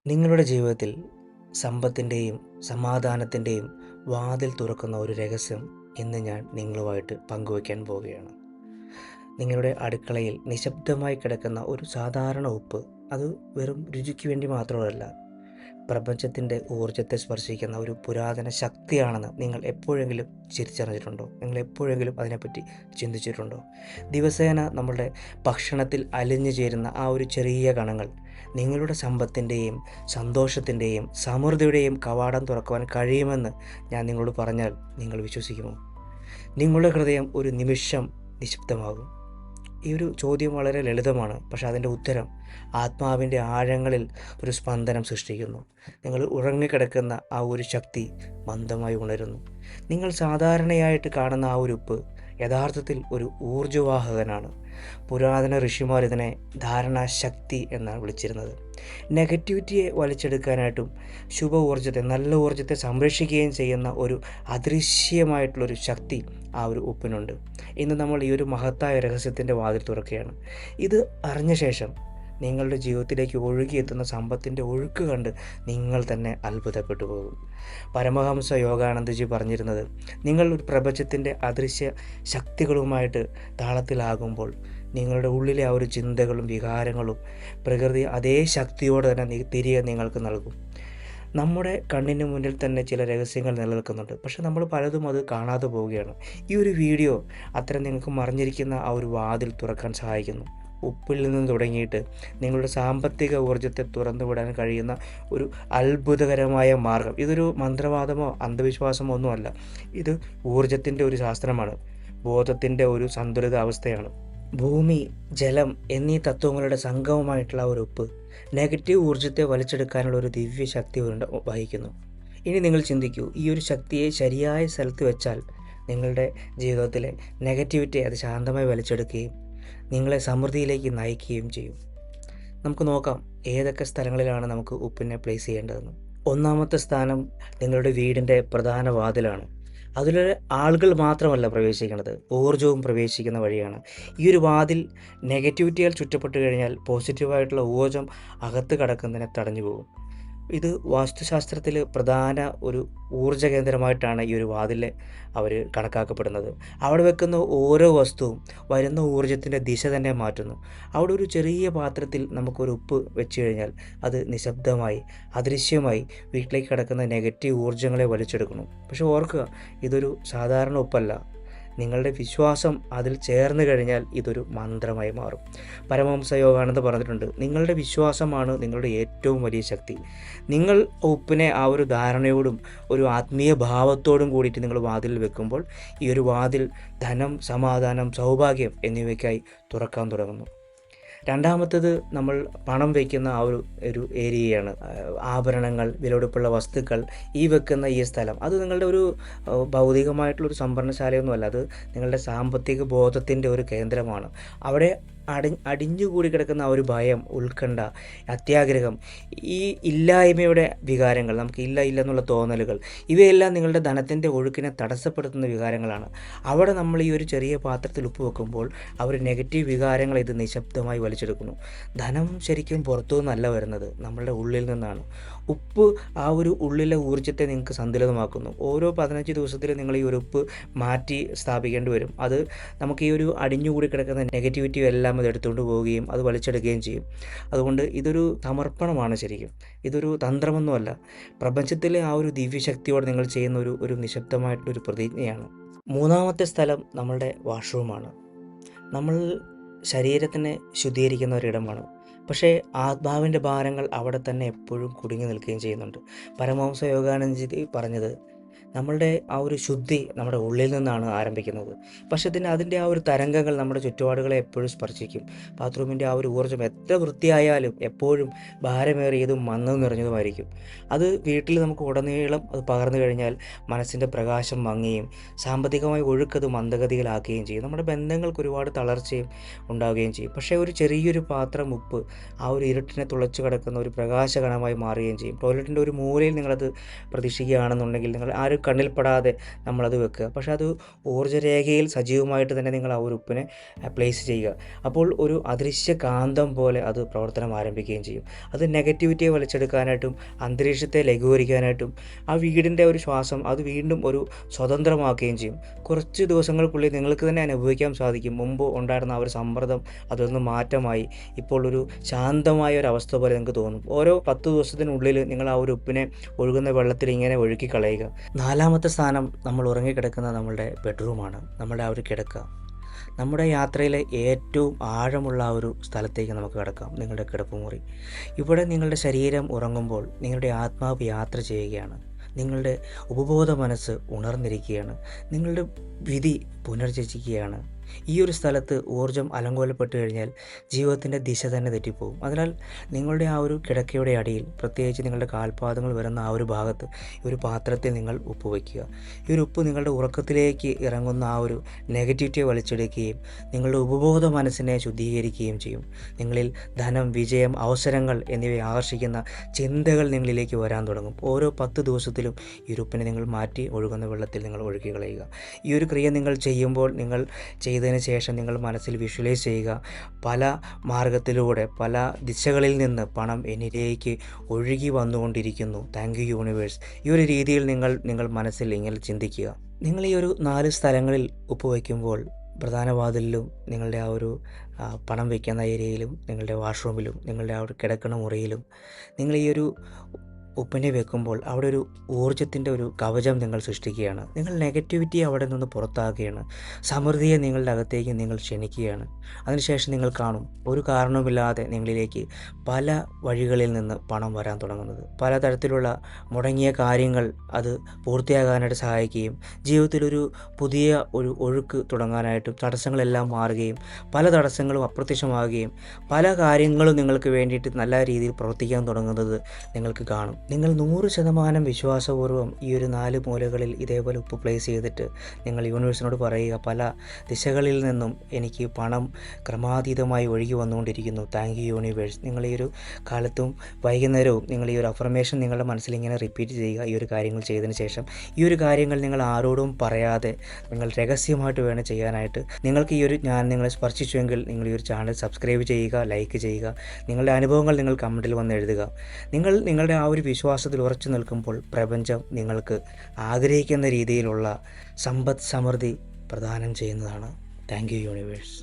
നിങ്ങളുടെ ജീവിതത്തിൽ സമ്പത്തിൻ്റെയും സമാധാനത്തിൻ്റെയും വാതിൽ തുറക്കുന്ന ഒരു രഹസ്യം ഇന്ന് ഞാൻ നിങ്ങളുമായിട്ട് പങ്കുവയ്ക്കാൻ പോവുകയാണ്. നിങ്ങളുടെ അടുക്കളയിൽ നിശബ്ദമായി കിടക്കുന്ന ഒരു സാധാരണ ഉപ്പ്, അത് വെറും രുചിക്ക് വേണ്ടി മാത്രമല്ല, പ്രപഞ്ചത്തിൻ്റെ ഊർജ്ജത്തെ സ്പർശിക്കുന്ന ഒരു പുരാതന ശക്തിയാണെന്ന് നിങ്ങൾ എപ്പോഴെങ്കിലും തിരിച്ചറിഞ്ഞിട്ടുണ്ടോ? നിങ്ങൾ എപ്പോഴെങ്കിലും അതിനെപ്പറ്റി ചിന്തിച്ചിട്ടുണ്ടോ? ദിവസേന നമ്മളുടെ ഭക്ഷണത്തിൽ അലിഞ്ഞു ചേരുന്ന ആ ഒരു ചെറിയ കണങ്ങൾ നിങ്ങളുടെ സമ്പത്തിൻ്റെയും സന്തോഷത്തിൻ്റെയും സമൃദ്ധിയുടെയും കവാടം തുറക്കുവാൻ കഴിയുമെന്ന് ഞാൻ നിങ്ങളോട് പറഞ്ഞാൽ നിങ്ങൾ വിശ്വസിക്കുമോ? നിങ്ങളുടെ ഹൃദയം ഒരു നിമിഷം നിശബ്ദമാകും. ഈ ഒരു ചോദ്യം വളരെ ലളിതമാണ്, പക്ഷേ അതിൻ്റെ ഉത്തരം ആത്മാവിൻ്റെ ആഴങ്ങളിൽ ഒരു സ്പന്ദനം സൃഷ്ടിക്കുന്നു. നിങ്ങൾ ഉറങ്ങിക്കിടക്കുന്ന ആ ഒരു ശക്തി മന്ദമായി ഉണരുന്നു. നിങ്ങൾ സാധാരണയായിട്ട് കാണുന്ന ആ ഒരു ഉപ്പ് യഥാർത്ഥത്തിൽ ഒരു ഊർജ്ജവാഹകനാണ്. പുരാതന ഋഷിമാർ ഇതിനെ ധാരണാശക്തി എന്നാണ് വിളിച്ചിരുന്നത്. നെഗറ്റിവിറ്റിയെ വലിച്ചെടുക്കാനായിട്ടും ശുഭ ഊർജ്ജത്തെ, നല്ല ഊർജ്ജത്തെ സംരക്ഷിക്കുകയും ചെയ്യുന്ന ഒരു അദൃശ്യമായിട്ടുള്ളൊരു ശക്തി ആ ഒരു ഉപ്പിനുണ്ട്. ഇന്ന് നമ്മൾ ഈ ഒരു മഹത്തായ രഹസ്യത്തിൻ്റെ വാതിൽ തുറക്കുകയാണ്. ഇത് അറിഞ്ഞ ശേഷം നിങ്ങളുടെ ജീവിതത്തിലേക്ക് ഒഴുകിയെത്തുന്ന സമ്പത്തിൻ്റെ ഒഴുക്ക് കണ്ട് നിങ്ങൾ തന്നെ അത്ഭുതപ്പെട്ടു പോകും. പരമഹംസ യോഗാനന്ദജി പറഞ്ഞിരുന്നത്, നിങ്ങൾ ഒരു പ്രപഞ്ചത്തിൻ്റെ അദൃശ്യ ശക്തികളുമായിട്ട് താളത്തിലാകുമ്പോൾ നിങ്ങളുടെ ഉള്ളിലെ ആ ഒരു ചിന്തകളും വികാരങ്ങളും പ്രകൃതി അതേ ശക്തിയോടെ തന്നെ തിരികെ നിങ്ങൾക്ക് നൽകും. നമ്മുടെ കണ്ണിന് മുന്നിൽ തന്നെ ചില രഹസ്യങ്ങൾ നിലനിൽക്കുന്നുണ്ട്, പക്ഷെ നമ്മൾ പലതും അത് കാണാതെ പോവുകയാണ്. ഈ ഒരു വീഡിയോ അത്തരം നിങ്ങൾക്ക് മറിഞ്ഞിരിക്കുന്ന ആ ഒരു വാതിൽ തുറക്കാൻ സഹായിക്കുന്നു. ഉപ്പിൽ നിന്നും തുടങ്ങിയിട്ട് നിങ്ങളുടെ സാമ്പത്തിക ഊർജ്ജത്തെ തുറന്നുവിടാൻ കഴിയുന്ന ഒരു അത്ഭുതകരമായ മാർഗം. ഇതൊരു മന്ത്രവാദമോ അന്ധവിശ്വാസമോ ഒന്നുമല്ല. ഇത് ഊർജ്ജത്തിൻ്റെ ഒരു ശാസ്ത്രമാണ്. ബോധത്തിൻ്റെ ഒരു സന്തുലിത അവസ്ഥയാണ്. ഭൂമി, ജലം എന്നീ തത്വങ്ങളുടെ സംഗമമായിട്ടുള്ള ഒരു ഉപ്പ് നെഗറ്റീവ് ഊർജ്ജത്തെ വലിച്ചെടുക്കാനുള്ള ഒരു ദിവ്യ ശക്തി വഹിക്കുന്നു. ഇനി നിങ്ങൾ ചിന്തിക്കൂ, ഈ ഒരു ശക്തിയെ ശരിയായ സ്ഥലത്ത് വെച്ചാൽ നിങ്ങളുടെ ജീവിതത്തിലെ നെഗറ്റിവിറ്റി അത് ശാന്തമായി വലിച്ചെടുക്കുകയും നിങ്ങളെ സമൃദ്ധിയിലേക്ക് നയിക്കുകയും ചെയ്യും. നമുക്ക് നോക്കാം ഏതൊക്കെ സ്ഥലങ്ങളിലാണ് നമുക്ക് ഉപ്പിനെ പ്ലേസ് ചെയ്യേണ്ടതെന്ന്. ഒന്നാമത്തെ സ്ഥാനം നിങ്ങളുടെ വീടിൻ്റെ പ്രധാന വാതിലാണ്. അതിലെ ആളുകൾ മാത്രമല്ല പ്രവേശിക്കുന്നത്, ഊർജ്ജവും പ്രവേശിക്കുന്ന വഴിയാണ്. ഈ ഒരു വാതിൽ നെഗറ്റിവിറ്റിയാൽ ചുറ്റപ്പെട്ട് കഴിഞ്ഞാൽ പോസിറ്റീവായിട്ടുള്ള ഊർജ്ജം അകത്ത് കടക്കുന്നതിനെ തടഞ്ഞു പോകും. ഇത് വാസ്തുശാസ്ത്രത്തിൽ പ്രധാന ഒരു ഊർജ്ജ കേന്ദ്രമായിട്ടാണ് ഈ ഒരു വാതിലെ അവർ കണക്കാക്കപ്പെടുന്നത്. അവിടെ വെക്കുന്ന ഓരോ വസ്തുവും വരുന്ന ഊർജ്ജത്തിൻ്റെ ദിശ തന്നെ മാറ്റുന്നു. അവിടെ ഒരു ചെറിയ പാത്രത്തിൽ നമുക്കൊരു ഉപ്പ് വെച്ച് കഴിഞ്ഞാൽ അത് നിശബ്ദമായി, അദൃശ്യമായി വീട്ടിലേക്ക് കിടക്കുന്ന നെഗറ്റീവ് ഊർജ്ജങ്ങളെ വലിച്ചെടുക്കുന്നു. പക്ഷെ ഓർക്കുക, ഇതൊരു സാധാരണ ഉപ്പല്ല. നിങ്ങളുടെ വിശ്വാസം അതിൽ ചേർന്ന് കഴിഞ്ഞാൽ ഇതൊരു മന്ത്രമായി മാറും. പരമഹംസ യോഗാനന്ദ പറഞ്ഞിട്ടുണ്ട്, നിങ്ങളുടെ വിശ്വാസമാണ് നിങ്ങളുടെ ഏറ്റവും വലിയ ശക്തി. നിങ്ങൾ ഉപ്പിനെ ആ ഒരു ധാരണയോടും ഒരു ആത്മീയ ഭാവത്തോടും കൂടിയിട്ട് നിങ്ങൾ വാതിലിൽ വെക്കുമ്പോൾ ഈ ഒരു വാതിൽ ധനം, സമാധാനം, സൗഭാഗ്യം എന്നിവയ്ക്കായി തുറക്കാൻ തുടങ്ങുന്നു. രണ്ടാമത്തേത് നമ്മൾ പണം വയ്ക്കുന്ന ആ ഒരു ഏരിയയാണ്. ആഭരണങ്ങൾ, വിലപിടിപ്പുള്ള വസ്തുക്കൾ ഈ വെക്കുന്ന ഈ സ്ഥലം അത് നിങ്ങളുടെ ഒരു ഭൗതികമായിട്ടുള്ളൊരു സംഭരണശാലയൊന്നുമല്ല. അത് നിങ്ങളുടെ സാമ്പത്തിക ബോധത്തിൻ്റെ ഒരു കേന്ദ്രമാണ്. അവിടെ അടിഞ്ഞുകൂടി കിടക്കുന്ന ആ ഒരു ഭയം, ഉത്കണ്ഠ, അത്യാഗ്രഹം, ഈ ഇല്ലായ്മയുടെ വികാരങ്ങൾ, നമുക്ക് ഇല്ല എന്നുള്ള തോന്നലുകൾ, ഇവയെല്ലാം നിങ്ങളുടെ ധനത്തിൻ്റെ ഒഴുക്കിനെ തടസ്സപ്പെടുത്തുന്ന വികാരങ്ങളാണ്. അവിടെ നമ്മൾ ഈ ഒരു ചെറിയ പാത്രത്തിൽ ഉപ്പ് വെക്കുമ്പോൾ ആ ഒരു നെഗറ്റീവ് വികാരങ്ങൾ ഇത് നിശബ്ദമായി വലിച്ചെടുക്കുന്നു. ധനം ശരിക്കും പുറത്തു നിന്നല്ല വരുന്നത്, നമ്മളുടെ ഉള്ളിൽ നിന്നാണ്. ഉപ്പ് ആ ഒരു ഉള്ളിലെ ഊർജ്ജത്തെ നിങ്ങൾക്ക് സന്തുലിതമാക്കുന്നു. ഓരോ 15 ദിവസത്തിൽ നിങ്ങൾ ഈ ഒരു ഉപ്പ് മാറ്റി സ്ഥാപിക്കേണ്ടി വരും. അത് നമുക്ക് ഈ ഒരു അടിഞ്ഞുകൂടി കിടക്കുന്ന നെഗറ്റിവിറ്റി എല്ലാം അത് എടുത്തുകൊണ്ട് പോവുകയും അത് വലിച്ചെടുക്കുകയും ചെയ്യും. അതുകൊണ്ട് ഇതൊരു സമർപ്പണമാണ്. ശരിക്കും ഇതൊരു തന്ത്രമൊന്നുമല്ല. പ്രപഞ്ചത്തിലെ ആ ഒരു ദിവ്യശക്തിയോടെ നിങ്ങൾ ചെയ്യുന്ന ഒരു നിശബ്ദമായിട്ടൊരു പ്രതിജ്ഞയാണ്. മൂന്നാമത്തെ സ്ഥലം നമ്മളുടെ വാഷ്റൂമാണ്. നമ്മൾ ശരീരത്തിനെ ശുദ്ധീകരിക്കുന്ന ഒരിടമാണ്, പക്ഷേ ആത്മാവിൻ്റെ ഭാരങ്ങൾ അവിടെ തന്നെ എപ്പോഴും കുടുങ്ങി നിൽക്കുകയും ചെയ്യുന്നുണ്ട്. പരമഹംസ യോഗാനന്ദജി പറഞ്ഞത്, നമ്മളുടെ ആ ഒരു ശുദ്ധി നമ്മുടെ ഉള്ളിൽ നിന്നാണ് ആരംഭിക്കുന്നത്. പക്ഷേ അതിൻ്റെ ആ ഒരു തരംഗങ്ങൾ നമ്മുടെ ചുറ്റുപാടുകളെ എപ്പോഴും സ്പർശിക്കും. ബാത്റൂമിൻ്റെ ആ ഒരു ഊർജ്ജം എത്ര വൃത്തിയായാലും എപ്പോഴും ഭാരമേറിയതും മണ്ണ് നിറഞ്ഞതുമായിരിക്കും. അത് വീട്ടിൽ നമുക്ക് ഉടനീളം അത് പകർന്നു കഴിഞ്ഞാൽ മനസ്സിൻ്റെ പ്രകാശം മങ്ങുകയും സാമ്പത്തികമായി ഒഴുക്കത് മന്ദഗതിയിലാക്കുകയും ചെയ്യും. നമ്മുടെ ബന്ധങ്ങൾക്ക് ഒരുപാട് തളർച്ചയും ഉണ്ടാവുകയും ചെയ്യും. പക്ഷേ ഒരു ചെറിയൊരു പാത്രം ഉപ്പ് ആ ഒരു ഇരുട്ടിനെ തുളച്ചു കിടക്കുന്ന ഒരു പ്രകാശകണമായി മാറുകയും ചെയ്യും. ടോയ്ലറ്റിൻ്റെ ഒരു മൂലയിൽ നിങ്ങളത് പ്രതീക്ഷിക്കുകയാണെന്നുണ്ടെങ്കിൽ നിങ്ങൾ ആരും കണ്ണിൽപ്പെടാതെ നമ്മളത് വെക്കുക. പക്ഷേ അത് ഊർജ്ജരേഖയിൽ സജീവമായിട്ട് തന്നെ നിങ്ങൾ ആ ഒരു ഉപ്പിനെ പ്ലേസ് ചെയ്യുക. അപ്പോൾ ഒരു അദൃശ്യ കാന്തം പോലെ അത് പ്രവർത്തനം ആരംഭിക്കുകയും ചെയ്യും. അത് നെഗറ്റിവിറ്റിയെ വലിച്ചെടുക്കാനായിട്ടും അന്തരീക്ഷത്തെ ലഘൂകരിക്കാനായിട്ടും ആ വീടിൻ്റെ ഒരു ശ്വാസം അത് വീണ്ടും ഒരു സ്വതന്ത്രമാക്കുകയും ചെയ്യും. കുറച്ച് ദിവസങ്ങൾക്കുള്ളിൽ നിങ്ങൾക്ക് തന്നെ അനുഭവിക്കാൻ സാധിക്കും, മുമ്പ് ഉണ്ടായിരുന്ന ആ ഒരു സമ്മർദ്ദം അതൊന്ന് മാറ്റമായി ഇപ്പോൾ ഒരു ശാന്തമായ ഒരു അവസ്ഥ പോലെ നിങ്ങൾക്ക് തോന്നും. ഓരോ 10 ദിവസത്തിനുള്ളിൽ നിങ്ങൾ ആ ഒരു ഉപ്പിനെ ഒഴുകുന്ന വെള്ളത്തിൽ ഇങ്ങനെ ഒഴുക്കി കളയുക. 4-മത്തെ സ്ഥാനം നമ്മൾ ഉറങ്ങിക്കിടക്കുന്ന നമ്മളുടെ ബെഡ്റൂമാണ്, നമ്മുടെ ആ ഒരു കിടക്ക. നമ്മുടെ യാത്രയിലെ ഏറ്റവും ആഴമുള്ള ആ ഒരു സ്ഥലത്തേക്ക് നമുക്ക് കിടക്കാം, നിങ്ങളുടെ കിടപ്പുമുറി. ഇവിടെ നിങ്ങളുടെ ശരീരം ഉറങ്ങുമ്പോൾ നിങ്ങളുടെ ആത്മാവ് യാത്ര ചെയ്യുകയാണ്. നിങ്ങളുടെ ഉപബോധ മനസ്സ് ഉണർന്നിരിക്കുകയാണ്. നിങ്ങളുടെ വിധി പുനർരചിക്കുകയാണ്. ഈ ഒരു സ്ഥലത്ത് ഊർജ്ജം അലങ്കോലപ്പെട്ട് കഴിഞ്ഞാൽ ജീവിതത്തിൻ്റെ ദിശ തന്നെ തെറ്റിപ്പോകും. അതിനാൽ നിങ്ങളുടെ ആ ഒരു കിടക്കയുടെ അടിയിൽ, പ്രത്യേകിച്ച് നിങ്ങളുടെ കാൽപാദങ്ങൾ വരുന്ന ആ ഒരു ഭാഗത്ത് ഒരു പാത്രത്തിൽ നിങ്ങൾ ഉപ്പ് വയ്ക്കുക. ഈ ഒരു ഉപ്പ് നിങ്ങളുടെ ഉറക്കത്തിലേക്ക് ഇറങ്ങുന്ന ആ ഒരു നെഗറ്റിവിറ്റിയെ വലിച്ചെടുക്കുകയും നിങ്ങളുടെ ഉപബോധ മനസ്സിനെ ശുദ്ധീകരിക്കുകയും ചെയ്യും. നിങ്ങളിൽ ധനം, വിജയം, അവസരങ്ങൾ എന്നിവയെ ആകർഷിക്കുന്ന ചിന്തകൾ നിങ്ങളിലേക്ക് വരാൻ തുടങ്ങും. ഓരോ 10 ദിവസത്തിലും ഈ ഒരു ഉപ്പിനെ നിങ്ങൾ മാറ്റി ഒഴുകുന്ന വെള്ളത്തിൽ നിങ്ങൾ ഒഴുക്കി കളയുക. ഈ ഒരു ക്രിയ നിങ്ങൾ ചെയ്യുമ്പോൾ, നിങ്ങൾ ചെയ്തതിന് ശേഷം നിങ്ങൾ മനസ്സിൽ വിഷ്വലൈസ് ചെയ്യുക, പല മാർഗത്തിലൂടെ പല ദിശകളിൽ നിന്ന് പണം എന്നിലേക്ക് ഒഴുകി വന്നുകൊണ്ടിരിക്കുന്നു, താങ്ക് യു യൂണിവേഴ്സ്. ഈ ഒരു രീതിയിൽ നിങ്ങൾ മനസ്സിൽ ഇങ്ങനെ ചിന്തിക്കുക. നിങ്ങൾ ഈ ഒരു 4 സ്ഥലങ്ങളിൽ ഉപ്പ് വയ്ക്കുമ്പോൾ, പ്രധാന വാതിലിലും, നിങ്ങളുടെ ആ ഒരു പണം വയ്ക്കുന്ന ഏരിയയിലും, നിങ്ങളുടെ വാഷ്റൂമിലും, നിങ്ങളുടെ ആ ഒരു കിടക്കണ മുറിയിലും നിങ്ങൾ ഈ ഒരു ഉപ്പിനെ വെക്കുമ്പോൾ അവിടെ ഒരു ഊർജ്ജത്തിൻ്റെ ഒരു കവചം നിങ്ങൾ സൃഷ്ടിക്കുകയാണ്. നിങ്ങൾ നെഗറ്റിവിറ്റി അവിടെ നിന്ന് പുറത്താക്കുകയാണ്. സമൃദ്ധിയെ നിങ്ങളുടെ അകത്തേക്ക് നിങ്ങൾ ക്ഷണിക്കുകയാണ്. അതിനുശേഷം നിങ്ങൾ കാണും, ഒരു കാരണവുമില്ലാതെ നിങ്ങളിലേക്ക് പല വഴികളിൽ നിന്ന് പണം വരാൻ തുടങ്ങുന്നത്. പലതരത്തിലുള്ള മുടങ്ങിയ കാര്യങ്ങൾ അത് പൂർത്തിയാകാനായിട്ട് സഹായിക്കുകയും ജീവിതത്തിലൊരു പുതിയ ഒരു ഒഴുക്ക് തുടങ്ങാനായിട്ടും തടസ്സങ്ങളെല്ലാം മാറുകയും പല തടസ്സങ്ങളും അപ്രത്യക്ഷമാകുകയും പല കാര്യങ്ങളും നിങ്ങൾക്ക് വേണ്ടിയിട്ട് നല്ല രീതിയിൽ പ്രവർത്തിക്കാൻ തുടങ്ങുന്നത് നിങ്ങൾക്ക് കാണും. നിങ്ങൾ 100% വിശ്വാസപൂർവ്വം ഈ ഒരു 4 മൂലകളിൽ ഇതേപോലെ ഉപ്പ് പ്ലേസ് ചെയ്തിട്ട് നിങ്ങൾ യൂണിവേഴ്സിനോട് പറയുക, പല ദിശകളിൽ നിന്നും എനിക്ക് പണം ക്രമാതീതമായി ഒഴുകി വന്നുകൊണ്ടിരിക്കുന്നു, താങ്ക് യു യൂണിവേഴ്സ്. നിങ്ങൾ ഈ ഒരു കാലത്തും വൈകുന്നേരവും നിങ്ങൾ ഈ ഒരു അഫർമേഷൻ നിങ്ങളുടെ മനസ്സിൽ ഇങ്ങനെ റിപ്പീറ്റ് ചെയ്യുക. ഈ ഒരു കാര്യങ്ങൾ ചെയ്തതിന് ശേഷം ഈ ഒരു കാര്യങ്ങൾ നിങ്ങൾ ആരോടും പറയാതെ നിങ്ങൾ രഹസ്യമായിട്ട് വേണം ചെയ്യാനായിട്ട്. നിങ്ങൾക്ക് ഈ ഒരു ഞാൻ നിങ്ങളെ സ്പർശിച്ചുവെങ്കിൽ നിങ്ങൾ ഈ ഒരു ചാനൽ സബ്സ്ക്രൈബ് ചെയ്യുക, ലൈക്ക് ചെയ്യുക, നിങ്ങളുടെ അനുഭവങ്ങൾ നിങ്ങൾ കമൻറ്റിൽ വന്ന് എഴുതുക. നിങ്ങളുടെ ആ ഒരു വിശ്വാസത്തിൽ ഉറച്ചു നിൽക്കുമ്പോൾ പ്രപഞ്ചം നിങ്ങൾക്ക് ആഗ്രഹിക്കുന്ന രീതിയിലുള്ള സമ്പദ് സമൃദ്ധി പ്രദാനം ചെയ്യുന്നതാണ്. Thank you universe.